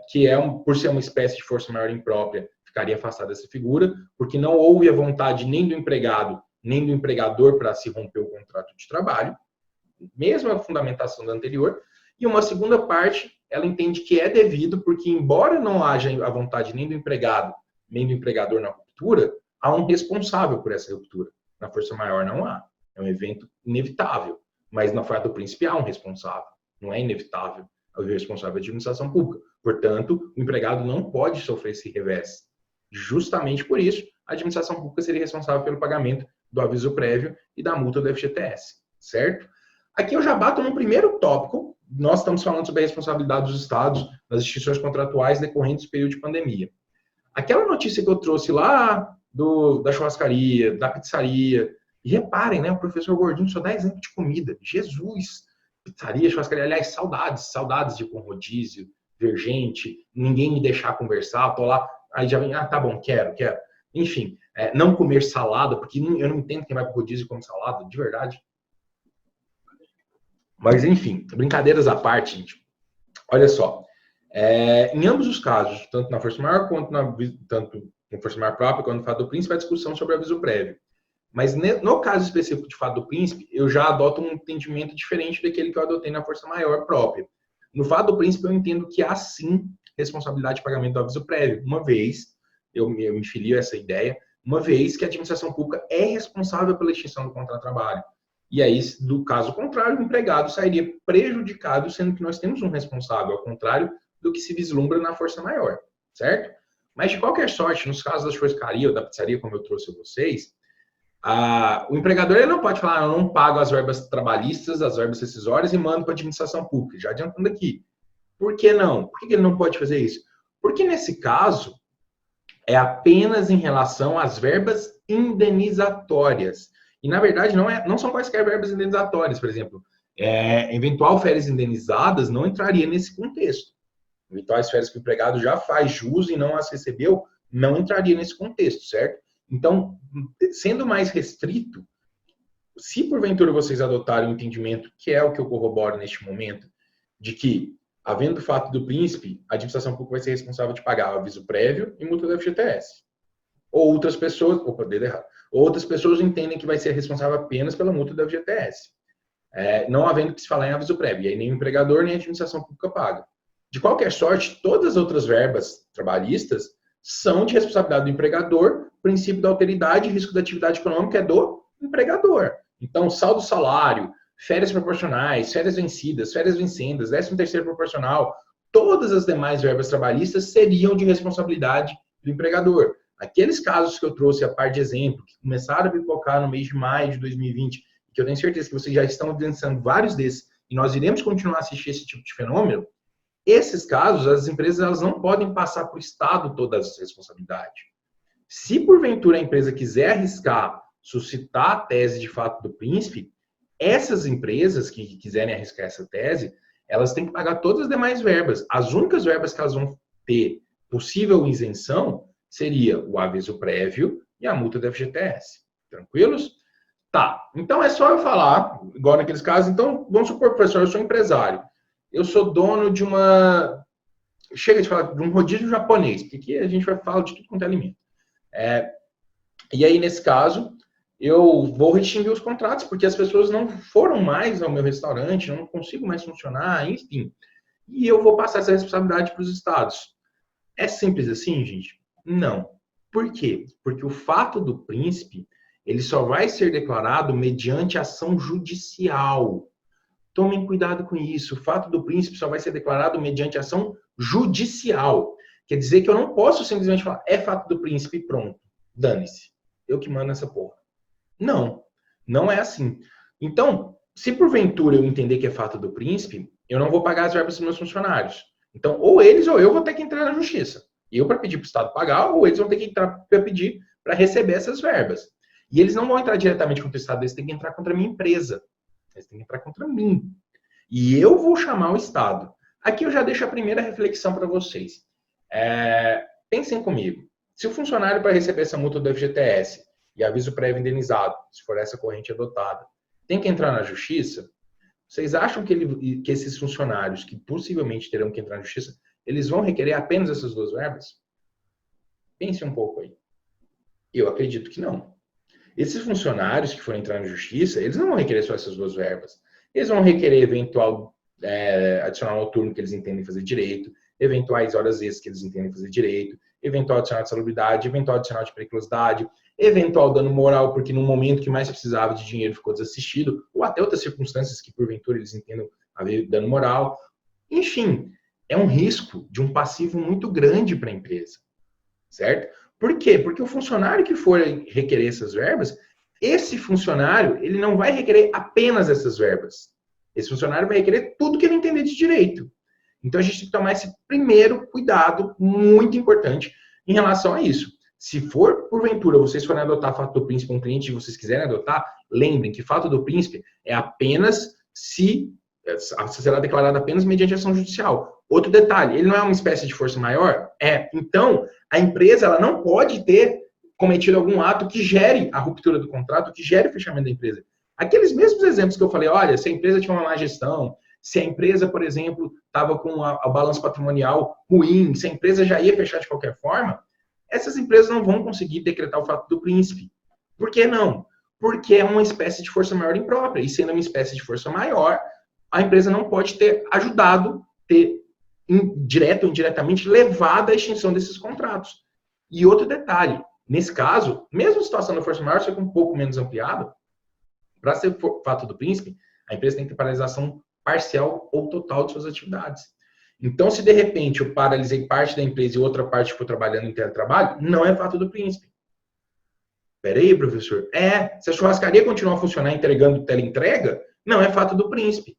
que por ser uma espécie de força maior imprópria, ficaria afastada dessa figura, porque não houve a vontade nem do empregado, nem do empregador para se romper o contrato de trabalho, mesmo a fundamentação da anterior. E uma segunda parte, ela entende que é devido, porque embora não haja a vontade nem do empregado, nem do empregador na ruptura, há um responsável por essa ruptura. Na força maior não há. É um evento inevitável. Mas na fato do príncipe há um responsável. Não é inevitável. O responsável é a administração pública. Portanto, o empregado não pode sofrer esse revés. Justamente por isso, a administração pública seria responsável pelo pagamento do aviso prévio e da multa do FGTS, certo? Aqui eu já bato no primeiro tópico. Nós estamos falando sobre a responsabilidade dos estados nas instituições contratuais decorrentes do período de pandemia. Aquela notícia que eu trouxe lá da churrascaria, da pizzaria, e reparem, né, o professor Gordinho só dá exemplo de comida. Jesus! Pizzaria, churrascaria, aliás, saudades de ir com rodízio, ver gente, ninguém me deixar conversar, tô lá, aí já vem, tá bom, quero. Enfim, não comer salada, porque eu não entendo quem vai pro rodízio e come salada, de verdade. Mas, enfim, brincadeiras à parte, gente. Olha só, em ambos os casos, tanto na força maior quanto tanto em força maior própria, quanto no fato do príncipe, a discussão sobre o aviso prévio. Mas no caso específico de fato do príncipe, eu já adoto um entendimento diferente daquele que eu adotei na força maior própria. No fato do príncipe, eu entendo que há sim responsabilidade de pagamento do aviso prévio. Uma vez, eu me filio a essa ideia, uma vez que a administração pública é responsável pela extinção do contrato de trabalho. E aí, do caso contrário, o empregado sairia prejudicado, sendo que nós temos um responsável, ao contrário do que se vislumbra na força maior, certo? Mas, de qualquer sorte, nos casos da churrascaria ou da pizzaria, como eu trouxe a vocês, o empregador ele não pode falar, eu não pago as verbas trabalhistas, as verbas rescisórias e mando para a administração pública. Já adiantando aqui. Por que não? Por que ele não pode fazer isso? Porque, nesse caso, é apenas em relação às verbas indenizatórias. E, na verdade, não são quaisquer verbas indenizatórias. Por exemplo, eventual férias indenizadas não entraria nesse contexto. Eventuais férias que o empregado já faz jus e não as recebeu, não entraria nesse contexto, certo? Então, sendo mais restrito, se porventura vocês adotarem o entendimento, que é o que eu corroboro neste momento, de que, havendo o fato do príncipe, a administração pública vai ser responsável de pagar o aviso prévio e multa do FGTS. Ou outras pessoas, Outras pessoas entendem que vai ser responsável apenas pela multa da FGTS, não havendo que se falar em aviso prévio, e aí nem o empregador nem a administração pública paga. De qualquer sorte, todas as outras verbas trabalhistas são de responsabilidade do empregador, princípio da alteridade e risco da atividade econômica é do empregador. Então, saldo salário, férias proporcionais, férias vencidas, férias vencendas, 13º proporcional, todas as demais verbas trabalhistas seriam de responsabilidade do empregador. Aqueles casos que eu trouxe a par de exemplo, que começaram a pipocar no mês de maio de 2020, que eu tenho certeza que vocês já estão evidenciando vários desses, e nós iremos continuar a assistir esse tipo de fenômeno, esses casos, as empresas elas não podem passar para o Estado toda essa responsabilidade. Se porventura a empresa quiser arriscar, suscitar a tese de fato do príncipe, essas empresas que quiserem arriscar essa tese, elas têm que pagar todas as demais verbas. As únicas verbas que elas vão ter possível isenção seria o aviso prévio e a multa da FGTS. Tranquilos? Tá. Então é só eu falar, igual naqueles casos. Então, vamos supor, professor, eu sou empresário. Eu sou dono de uma... Chega de falar de um rodízio japonês, porque aqui a gente vai falar de tudo quanto é alimento. E aí, nesse caso, eu vou extinguir os contratos, porque as pessoas não foram mais ao meu restaurante, eu não consigo mais funcionar, enfim. E eu vou passar essa responsabilidade para os estados. É simples assim, gente? Não. Por quê? Porque o fato do príncipe, ele só vai ser declarado mediante ação judicial. Tomem cuidado com isso. O fato do príncipe só vai ser declarado mediante ação judicial. Quer dizer que eu não posso simplesmente falar, é fato do príncipe e pronto. Dane-se. Eu que mando essa porra. Não. Não é assim. Então, se porventura eu entender que é fato do príncipe, eu não vou pagar as verbas dos meus funcionários. Então, ou eles ou eu vou ter que entrar na justiça. Eu para pedir para o Estado pagar, ou eles vão ter que entrar para pedir para receber essas verbas. E eles não vão entrar diretamente contra o Estado, eles têm que entrar contra a minha empresa. Eles têm que entrar contra mim. E eu vou chamar o Estado. Aqui eu já deixo a primeira reflexão para vocês. Pensem comigo. Se o funcionário, para receber essa multa do FGTS e aviso prévio indenizado, se for essa corrente adotada, tem que entrar na justiça, vocês acham que esses funcionários, que possivelmente terão que entrar na justiça, eles vão requerer apenas essas duas verbas? Pense um pouco aí. Eu acredito que não. Esses funcionários que forem entrar na justiça, eles não vão requerer só essas duas verbas. Eles vão requerer eventual adicional noturno que eles entendem fazer direito, eventuais horas extras que eles entendem fazer direito, eventual adicional de salubridade, eventual adicional de periculosidade, eventual dano moral, porque no momento que mais precisava de dinheiro ficou desassistido, ou até outras circunstâncias que porventura eles entendam haver dano moral. Enfim, é um risco de um passivo muito grande para a empresa, certo? Por quê? Porque o funcionário que for requerer essas verbas, esse funcionário, ele não vai requerer apenas essas verbas. Esse funcionário vai requerer tudo que ele entender de direito. Então, a gente tem que tomar esse primeiro cuidado muito importante em relação a isso. Se for, porventura, vocês forem adotar fato do príncipe, um cliente e vocês quiserem adotar, lembrem que fato do príncipe é apenas se será declarado apenas mediante ação judicial. Outro detalhe, ele não é uma espécie de força maior? Então, a empresa ela não pode ter cometido algum ato que gere a ruptura do contrato, que gere o fechamento da empresa. Aqueles mesmos exemplos que eu falei, olha, se a empresa tinha uma má gestão, se a empresa, por exemplo, estava com o balanço patrimonial ruim, se a empresa já ia fechar de qualquer forma, essas empresas não vão conseguir decretar o fato do príncipe. Por que não? Porque é uma espécie de força maior imprópria. E sendo uma espécie de força maior, a empresa não pode ter ajudado, ter direto ou indiretamente levado à extinção desses contratos. E outro detalhe, nesse caso, mesmo a situação da força maior, só que um pouco menos ampliado, para ser fato do príncipe, a empresa tem que ter paralisação parcial ou total de suas atividades. Então, se de repente eu paralisei parte da empresa e outra parte ficou trabalhando em teletrabalho, não é fato do príncipe. Peraí, professor. Se a churrascaria continuar a funcionar entregando teleentrega, não é fato do príncipe.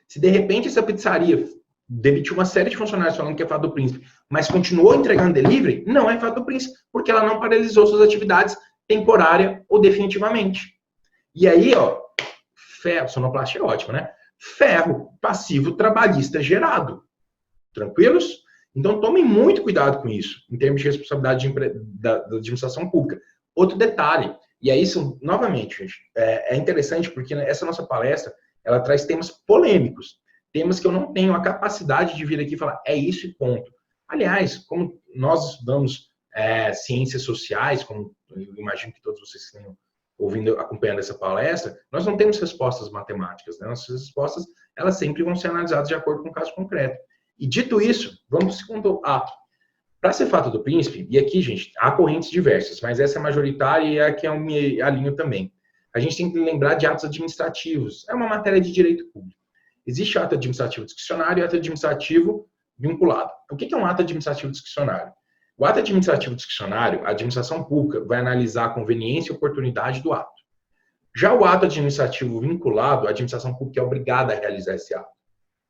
Se de repente essa pizzaria demitiu uma série de funcionários falando que é fato do príncipe, mas continuou entregando delivery, não é fato do príncipe, porque ela não paralisou suas atividades temporária ou definitivamente. E aí, ferro, sonoplastia é ótimo, né? Ferro passivo trabalhista gerado. Tranquilos? Então, tomem muito cuidado com isso, em termos de responsabilidade da administração pública. Outro detalhe, e aí, novamente, gente, é interessante porque essa nossa palestra, ela traz temas polêmicos, temas que eu não tenho a capacidade de vir aqui e falar, é isso e ponto. Aliás, como nós estudamos ciências sociais, como eu imagino que todos vocês estão ouvindo, acompanhando essa palestra, nós não temos respostas matemáticas, né? Nossas respostas, elas sempre vão ser analisadas de acordo com o caso concreto. E dito isso, vamos para o segundo ato. Para ser fato do príncipe, e aqui, gente, há correntes diversas, mas essa é majoritária e é a que eu me alinho também. A gente tem que lembrar de atos administrativos. É uma matéria de direito público. Existe ato administrativo discricionário e ato administrativo vinculado. O que é um ato administrativo discricionário? O ato administrativo discricionário, a administração pública vai analisar a conveniência e oportunidade do ato. Já o ato administrativo vinculado, a administração pública é obrigada a realizar esse ato.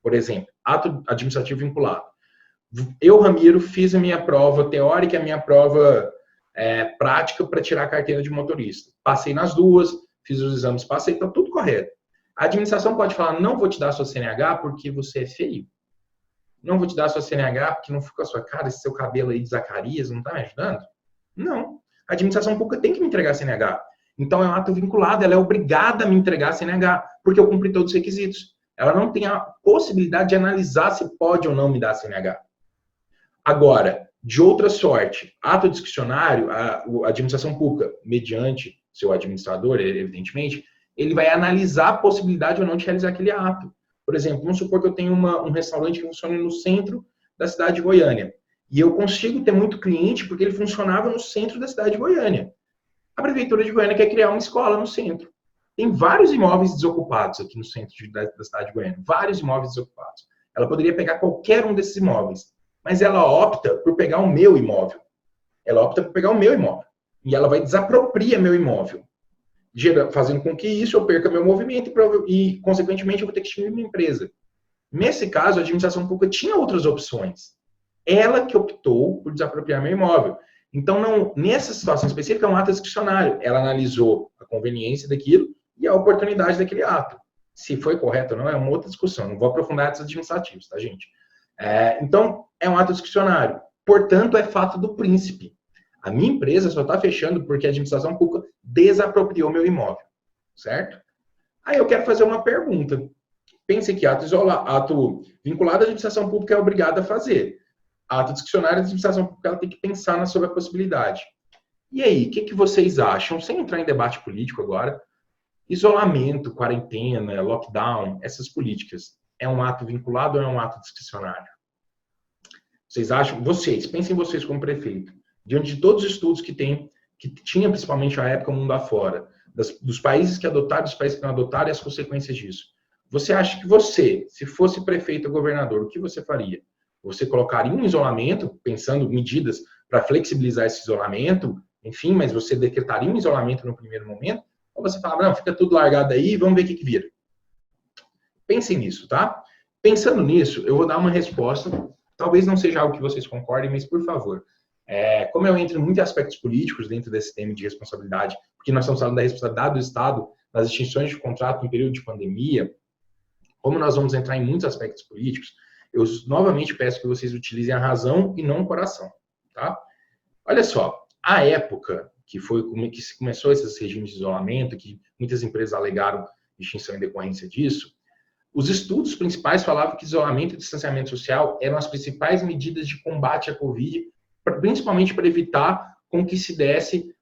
Por exemplo, ato administrativo vinculado. Eu, Ramiro, fiz a minha prova teórica e a minha prova prática para tirar a carteira de motorista. Passei nas duas, fiz os exames, passei, está tudo correto. A administração pode falar, não vou te dar a sua CNH porque você é feio. Não vou te dar a sua CNH porque não fica a sua cara, esse seu cabelo aí de Zacarias não está me ajudando? Não. A administração pública tem que me entregar a CNH. Então é um ato vinculado, ela é obrigada a me entregar a CNH, porque eu cumpri todos os requisitos. Ela não tem a possibilidade de analisar se pode ou não me dar a CNH. Agora, de outra sorte, ato discricionário, a administração pública, mediante seu administrador, evidentemente, ele vai analisar a possibilidade ou não de realizar aquele ato. Por exemplo, vamos supor que eu tenho um restaurante que funciona no centro da cidade de Goiânia. E eu consigo ter muito cliente porque ele funcionava no centro da cidade de Goiânia. A Prefeitura de Goiânia quer criar uma escola no centro. Tem vários imóveis desocupados aqui no centro da cidade de Goiânia. Vários imóveis desocupados. Ela poderia pegar qualquer um desses imóveis. Mas ela opta por pegar o meu imóvel. Ela opta por pegar o meu imóvel. E ela vai desapropriar meu imóvel. Fazendo com que isso eu perca meu movimento e consequentemente, eu vou ter que extinguir minha empresa. Nesse caso, a administração pública tinha outras opções. Ela que optou por desapropriar meu imóvel. Então, não, nessa situação específica, é um ato discricionário. Ela analisou a conveniência daquilo e a oportunidade daquele ato. Se foi correto ou não, é uma outra discussão. Não vou aprofundar atos administrativos, tá, gente? Então, é um ato discricionário. Portanto, é fato do príncipe. A minha empresa só está fechando porque a administração pública desapropriou meu imóvel, certo? Aí eu quero fazer uma pergunta. Pense que ato vinculado à administração pública é obrigado a fazer. Ato discricionário, a administração pública ela tem que pensar sobre a possibilidade. E aí, o que vocês acham? Sem entrar em debate político agora, isolamento, quarentena, lockdown, essas políticas, é um ato vinculado ou é um ato discricionário? Vocês acham? Pensem vocês como prefeito. Diante de todos os estudos que tinha principalmente à época o mundo afora, dos países que adotaram, dos países que não adotaram e as consequências disso. Você acha que se fosse prefeito ou governador, o que você faria? Você colocaria um isolamento, pensando medidas para flexibilizar esse isolamento, enfim, mas você decretaria um isolamento no primeiro momento? Ou você fala, não, fica tudo largado aí, vamos ver o que vira. Pensem nisso, tá? Pensando nisso, eu vou dar uma resposta, talvez não seja algo que vocês concordem, mas por favor, como eu entro em muitos aspectos políticos dentro desse tema de responsabilidade, porque nós estamos falando da responsabilidade do Estado nas extinções de contrato em período de pandemia, como nós vamos entrar em muitos aspectos políticos, eu novamente peço que vocês utilizem a razão e não o coração, tá? Olha só, a época que se começou esses regimes de isolamento, que muitas empresas alegaram extinção em decorrência disso, os estudos principais falavam que isolamento e distanciamento social eram as principais medidas de combate à Covid, principalmente para evitar com que se desse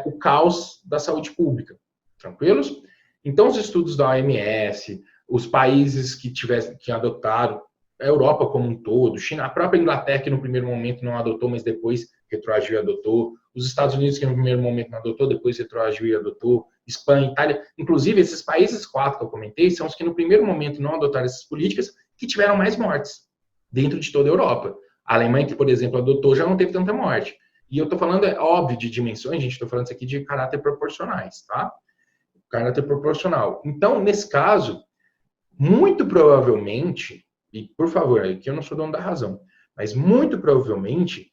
o caos da saúde pública. Tranquilos? Então, os estudos da OMS, os países que adotaram, a Europa como um todo, China, a própria Inglaterra, que no primeiro momento não adotou, mas depois retroagiu e adotou, os Estados Unidos, que no primeiro momento não adotou, depois retroagiu e adotou, Espanha, Itália, inclusive esses países 4 que eu comentei, são os que no primeiro momento não adotaram essas políticas, que tiveram mais mortes, dentro de toda a Europa. A Alemanha, que, por exemplo, adotou, já não teve tanta morte. E eu estou falando, é óbvio, de dimensões, gente, estou falando isso aqui de caráter proporcionais, tá? Caráter proporcional. Então, nesse caso, muito provavelmente, e por favor, aqui eu não sou dono da razão, mas muito provavelmente,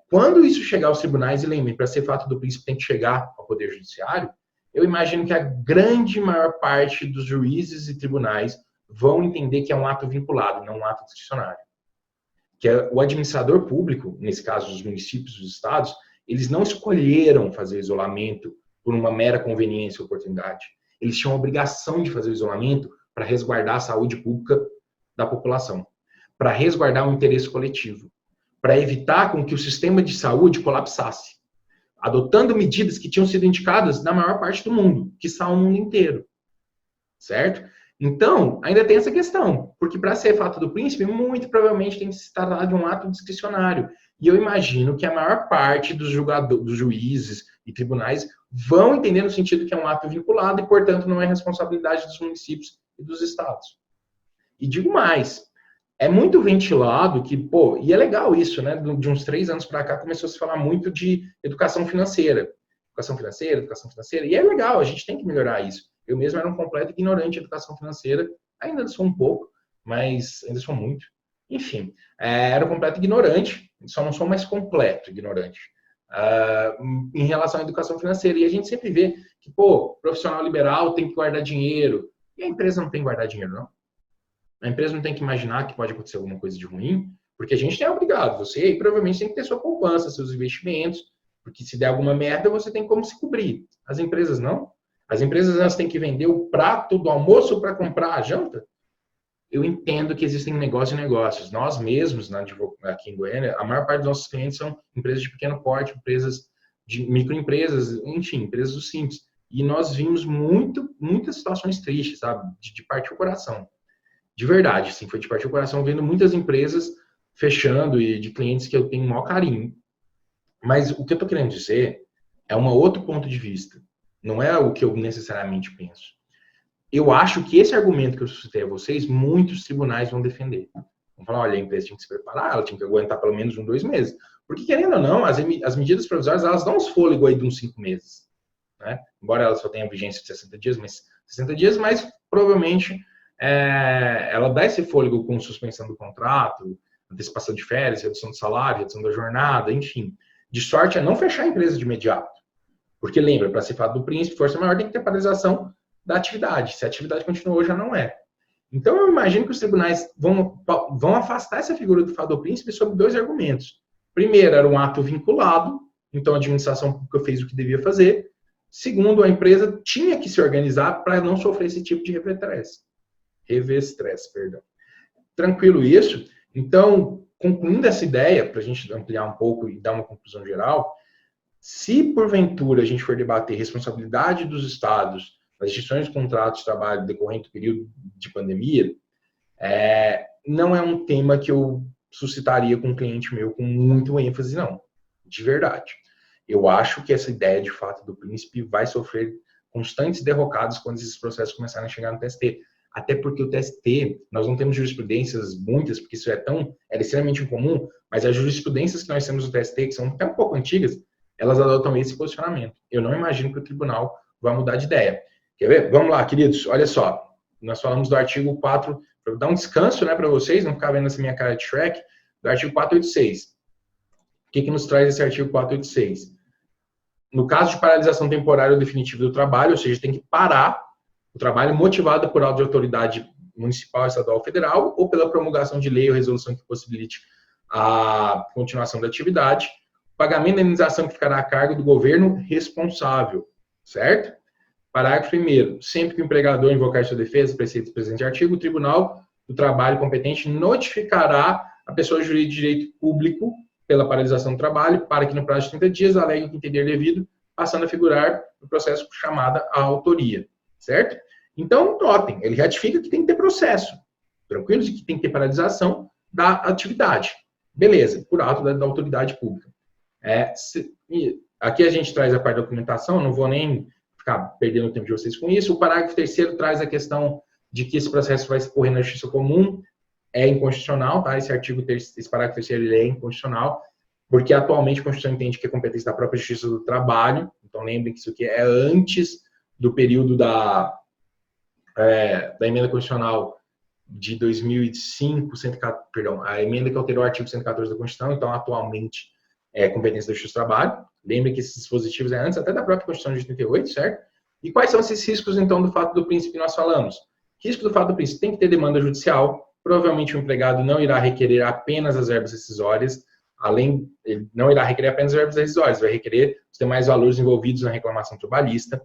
quando isso chegar aos tribunais, e lembrem, para ser fato do príncipe tem que chegar ao Poder Judiciário, eu imagino que a grande maior parte dos juízes e tribunais vão entender que é um ato vinculado, não um ato discricionário. Que o administrador público, nesse caso os municípios, os estados, eles não escolheram fazer isolamento por uma mera conveniência ou oportunidade. Eles tinham a obrigação de fazer o isolamento para resguardar a saúde pública da população, para resguardar o interesse coletivo. para evitar com que o sistema de saúde colapsasse, adotando medidas que tinham sido indicadas na maior parte do mundo, que está o mundo inteiro, certo? Então, ainda tem essa questão, porque para ser fato do príncipe, muito provavelmente tem que se tratar de um ato discricionário. E eu imagino que a maior parte dos juízes e tribunais vão entender no sentido que é um ato vinculado e, portanto, não é responsabilidade dos municípios e dos estados. E digo mais, é muito ventilado que, pô, e é legal isso, né? De uns 3 anos para cá começou a se falar muito de educação financeira. Educação financeira, e é legal, a gente tem que melhorar isso. Eu mesmo era um completo ignorante de educação financeira, ainda sou um pouco, mas ainda sou muito. Enfim, era um completo ignorante, só não sou mais completo ignorante em relação à educação financeira. E a gente sempre vê que, pô, profissional liberal tem que guardar dinheiro. E a empresa não tem que guardar dinheiro, não. A empresa não tem que imaginar que pode acontecer alguma coisa de ruim, porque a gente é obrigado. Você aí provavelmente tem que ter sua poupança, seus investimentos, porque se der alguma merda, você tem como se cobrir. As empresas não. As empresas elas têm que vender o prato do almoço para comprar a janta. Eu entendo que existem negócios e negócios. Nós mesmos, aqui em Goiânia, a maior parte dos nossos clientes são empresas de pequeno porte, empresas de microempresas, enfim, empresas do simples. E nós vimos muitas situações tristes, sabe? De partir o coração. De verdade, assim, foi de partir o coração vendo muitas empresas fechando e de clientes que eu tenho o maior carinho. Mas o que eu estou querendo dizer é um outro ponto de vista. Não é o que eu necessariamente penso. Eu acho que esse argumento que eu suscitei a vocês, muitos tribunais vão defender. Vão falar, olha, a empresa tinha que se preparar, ela tinha que aguentar pelo menos 2 meses. Porque, querendo ou não, as medidas provisórias, elas dão uns fôlego aí de uns 5 meses. Né? Embora ela só tenha vigência de 60 dias, mas provavelmente ela dá esse fôlego com suspensão do contrato, antecipação de férias, redução do salário, redução da jornada, enfim. De sorte é não fechar a empresa de imediato. Porque lembra, para ser fato do príncipe, força maior tem que ter paralisação da atividade. Se a atividade continuou, já não é. Então, eu imagino que os tribunais vão afastar essa figura do fato do príncipe sob 2 argumentos. Primeiro, era um ato vinculado, então a administração pública fez o que devia fazer. Segundo, a empresa tinha que se organizar para não sofrer esse tipo de revestresse. Tranquilo isso? Então, concluindo essa ideia, para a gente ampliar um pouco e dar uma conclusão geral, se porventura a gente for debater responsabilidade dos estados, das instituições de contratos de trabalho decorrente do período de pandemia, não é um tema que eu suscitaria com um cliente meu com muito ênfase, não. De verdade. Eu acho que essa ideia de fato do príncipe vai sofrer constantes derrocadas quando esses processos começarem a chegar no TST. Até porque o TST, nós não temos jurisprudências muitas, porque isso é extremamente incomum, mas as jurisprudências que nós temos no TST, que são até um pouco antigas, elas adotam esse posicionamento. Eu não imagino que o tribunal vai mudar de ideia. Quer ver? Vamos lá, queridos. Olha só. Nós falamos do artigo 4, para dar um descanso, né, para vocês, não ficar vendo essa minha cara de Shrek, do artigo 486. O que nos traz esse artigo 486? No caso de paralisação temporária ou definitiva do trabalho, ou seja, tem que parar o trabalho motivado por auto de autoridade municipal, estadual ou federal, ou pela promulgação de lei ou resolução que possibilite a continuação da atividade, pagamento da indenização que ficará a cargo do governo responsável, certo? Parágrafo 1º. Sempre que o empregador invocar sua defesa, preceitos do presente artigo, o Tribunal do Trabalho competente notificará a pessoa jurídica de direito público pela paralisação do trabalho, para que no prazo de 30 dias alegue o que entender devido, passando a figurar no processo chamada a autoria, certo? Então, notem, ele ratifica que tem que ter processo, tranquilo? De que tem que ter paralisação da atividade. Beleza, por ato da autoridade pública. Aqui a gente traz a parte da documentação, não vou nem ficar perdendo o tempo de vocês com isso. O parágrafo 3º traz a questão de que esse processo vai correr na justiça comum, é inconstitucional, tá? Esse parágrafo 3º ele é inconstitucional, porque atualmente a Constituição entende que é competência da própria Justiça do Trabalho, então lembrem que isso aqui é antes do período da emenda constitucional de 2005, a emenda que alterou o artigo 114 da Constituição, então atualmente é competência da Justiça do Trabalho. Lembrem que esses dispositivos é antes até da própria Constituição de 88, certo? E quais são esses riscos, então, do fato do príncipe que nós falamos? Risco do fato do príncipe: tem que ter demanda judicial, provavelmente o empregado não irá requerer apenas as verbas rescisórias, ele não irá requerer apenas as verbas rescisórias, vai requerer os demais valores envolvidos na reclamação trabalhista.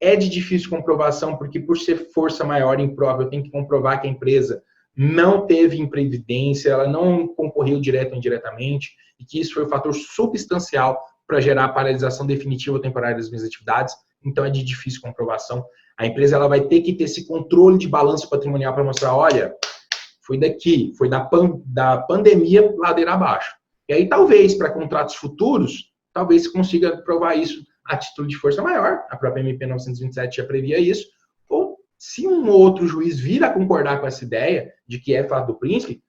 É de difícil comprovação, porque por ser força maior e imprópria, eu tenho que comprovar que a empresa não teve imprevidência, ela não concorreu direto ou indiretamente, e que isso foi um fator substancial para gerar a paralisação definitiva ou temporária das minhas atividades, então é de difícil comprovação. A empresa ela vai ter que ter esse controle de balanço patrimonial para mostrar, olha, foi daqui, foi da pandemia ladeira abaixo. E aí talvez para contratos futuros, talvez se consiga provar isso a título de força maior, a própria MP 927 já previa isso, ou se um outro juiz vir a concordar com essa ideia de que é fato do príncipe,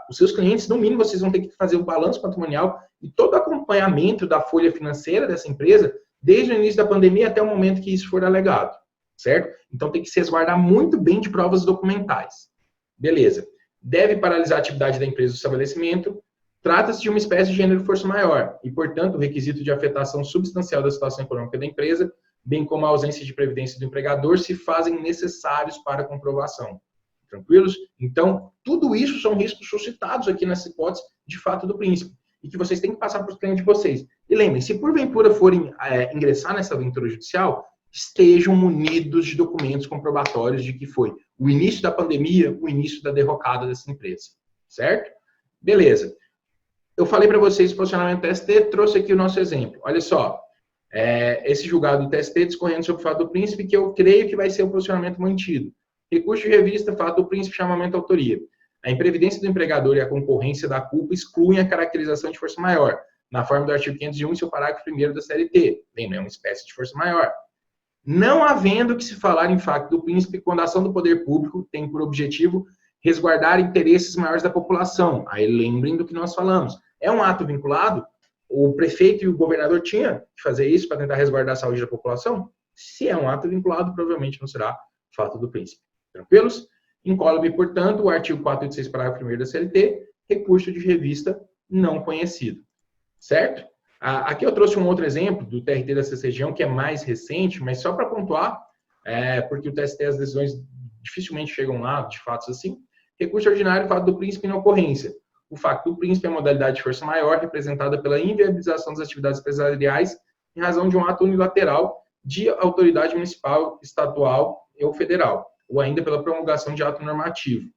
os seus clientes, no mínimo, vocês vão ter que fazer o balanço patrimonial e todo o acompanhamento da folha financeira dessa empresa, desde o início da pandemia até o momento que isso for alegado, certo? Então tem que se resguardar muito bem de provas documentais. Beleza. Deve paralisar a atividade da empresa do estabelecimento. Trata-se de uma espécie de gênero de força maior e, portanto, o requisito de afetação substancial da situação econômica da empresa, bem como a ausência de previdência do empregador, se fazem necessários para a comprovação. Tranquilos? Então, tudo isso são riscos suscitados aqui nessa hipótese de fato do príncipe e que vocês têm que passar para os clientes de vocês. E lembrem, se porventura forem ingressar nessa aventura judicial, estejam munidos de documentos comprobatórios de que foi o início da pandemia, o início da derrocada dessa empresa. Certo? Beleza. Eu falei para vocês o posicionamento do TST, trouxe aqui o nosso exemplo. Olha só, esse julgado do TST discorrendo sobre o fato do príncipe, que eu creio que vai ser o posicionamento mantido. Recurso de revista, fato do príncipe, chamamento autoria. A imprevidência do empregador e a concorrência da culpa excluem a caracterização de força maior, na forma do artigo 501, seu parágrafo 1º da CLT. Bem, não é uma espécie de força maior. Não havendo que se falar em fato do príncipe, quando a ação do poder público tem por objetivo resguardar interesses maiores da população. Aí lembrem do que nós falamos. É um ato vinculado? O prefeito e o governador tinham que fazer isso para tentar resguardar a saúde da população? Se é um ato vinculado, provavelmente não será fato do príncipe. Tranquilos? Incólume, portanto, o artigo 486, parágrafo 1º da CLT, recurso de revista não conhecido. Certo? Aqui eu trouxe um outro exemplo do TRT da sexta região, que é mais recente, mas só para pontuar, porque o TST, as decisões dificilmente chegam lá, de fatos assim. Recurso ordinário, fato do príncipe em ocorrência. O fato do príncipe é a modalidade de força maior representada pela inviabilização das atividades empresariais em razão de um ato unilateral de autoridade municipal, estadual ou federal, ou ainda pela promulgação de ato normativo.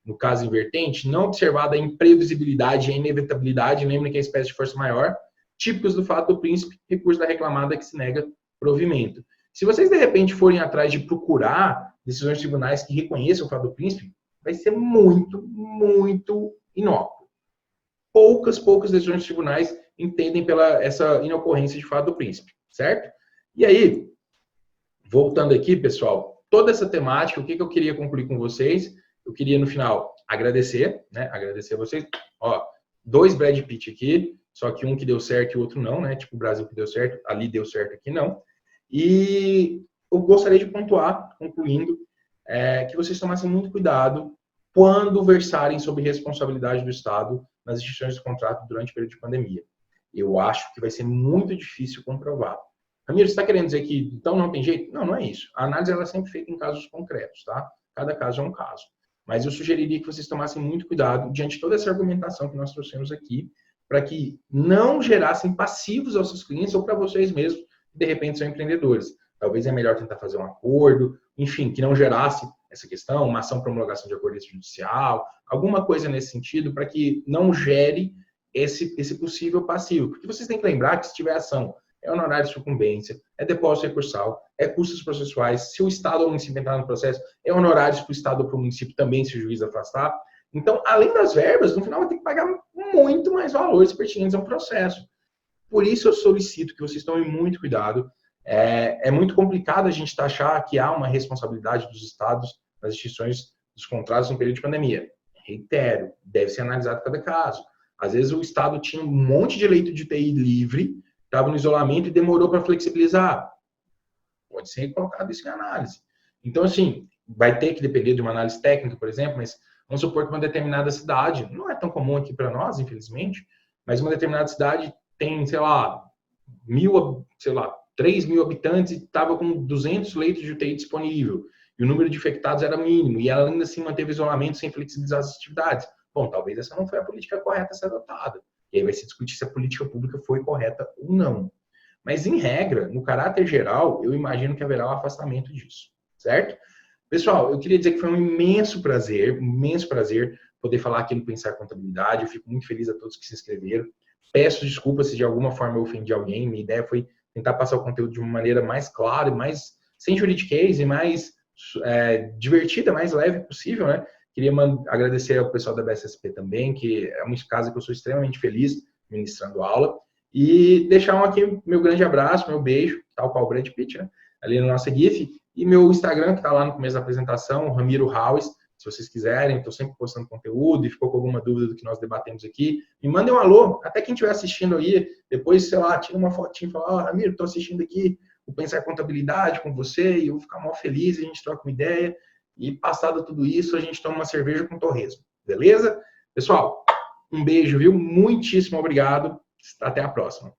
No caso invertente, não observada a imprevisibilidade e a inevitabilidade, lembrem que é a espécie de força maior, típicos do fato do príncipe, recurso da reclamada que se nega provimento. Se vocês, de repente, forem atrás de procurar decisões de tribunais que reconheçam o fato do príncipe, vai ser muito, muito inócuo. Poucas decisões de tribunais entendem pela essa inocorrência de fato do príncipe, certo? E aí, voltando aqui, pessoal, toda essa temática, o que eu queria concluir com vocês? Eu queria, no final, agradecer, né? Agradecer a vocês. Ó, 2 Brad Pitt aqui, só que um que deu certo e o outro não, né? Tipo, o Brasil que deu certo, ali deu certo, aqui não. E eu gostaria de pontuar, concluindo, que vocês tomassem muito cuidado quando versarem sobre responsabilidade do Estado nas instituições de contrato durante o período de pandemia. Eu acho que vai ser muito difícil comprovar. Ramiro, você está querendo dizer que então não tem jeito? Não, não é isso. A análise ela é sempre feita em casos concretos, tá? Cada caso é um caso. Mas eu sugeriria que vocês tomassem muito cuidado diante de toda essa argumentação que nós trouxemos aqui, para que não gerassem passivos aos seus clientes ou para vocês mesmos, que de repente são empreendedores. Talvez é melhor tentar fazer um acordo, enfim, que não gerasse essa questão, uma ação para homologação de acordo judicial, alguma coisa nesse sentido, para que não gere esse possível passivo. Porque vocês têm que lembrar que se tiver ação, é honorário de sucumbência, é depósito recursal, é custos processuais, se o Estado ou o município entrar no processo, é honorários para o Estado ou para o município também, se o juiz afastar. Então, além das verbas, no final vai ter que pagar muito mais valores pertinentes ao processo. Por isso eu solicito que vocês tomem muito cuidado. É muito complicado a gente achar que há uma responsabilidade dos estados nas instituições dos contratos no período de pandemia. Reitero, deve ser analisado cada caso. Às vezes o estado tinha um monte de leito de UTI livre, estava no isolamento e demorou para flexibilizar. Pode ser colocado isso em análise. Então, assim, vai ter que depender de uma análise técnica, por exemplo, mas vamos supor que uma determinada cidade, não é tão comum aqui para nós, infelizmente, mas uma determinada cidade tem, sei lá, 3 mil habitantes e estava com 200 leitos de UTI disponível. E o número de infectados era mínimo. E ela ainda assim manteve isolamento sem flexibilizar as atividades. Bom, talvez essa não foi a política correta a ser adotada. E aí vai se discutir se a política pública foi correta ou não. Mas, em regra, no caráter geral, eu imagino que haverá um afastamento disso. Certo? Pessoal, eu queria dizer que foi um imenso prazer poder falar aqui no Pensar Contabilidade. Eu fico muito feliz a todos que se inscreveram. Peço desculpas se de alguma forma eu ofendi alguém. Minha ideia foi tentar passar o conteúdo de uma maneira mais clara, mais sem juridiquês e mais divertida, mais leve possível, né? Queria agradecer ao pessoal da BSSP também, que é uma casa que eu sou extremamente feliz ministrando aula. E deixar aqui meu grande abraço, meu beijo, tal qual o Brad Pitt, né? Ali na nossa GIF. E meu Instagram, que está lá no começo da apresentação, Ramiro Haues. Se vocês quiserem, estou sempre postando conteúdo e ficou com alguma dúvida do que nós debatemos aqui, me mandem um alô, até quem estiver assistindo aí, depois, sei lá, tira uma fotinha e fala, Ramiro, estou assistindo aqui o Pensar Contabilidade com você, e eu vou ficar mal feliz, a gente troca uma ideia, e passado tudo isso, a gente toma uma cerveja com torresmo, beleza? Pessoal, um beijo, viu? Muitíssimo obrigado, até a próxima.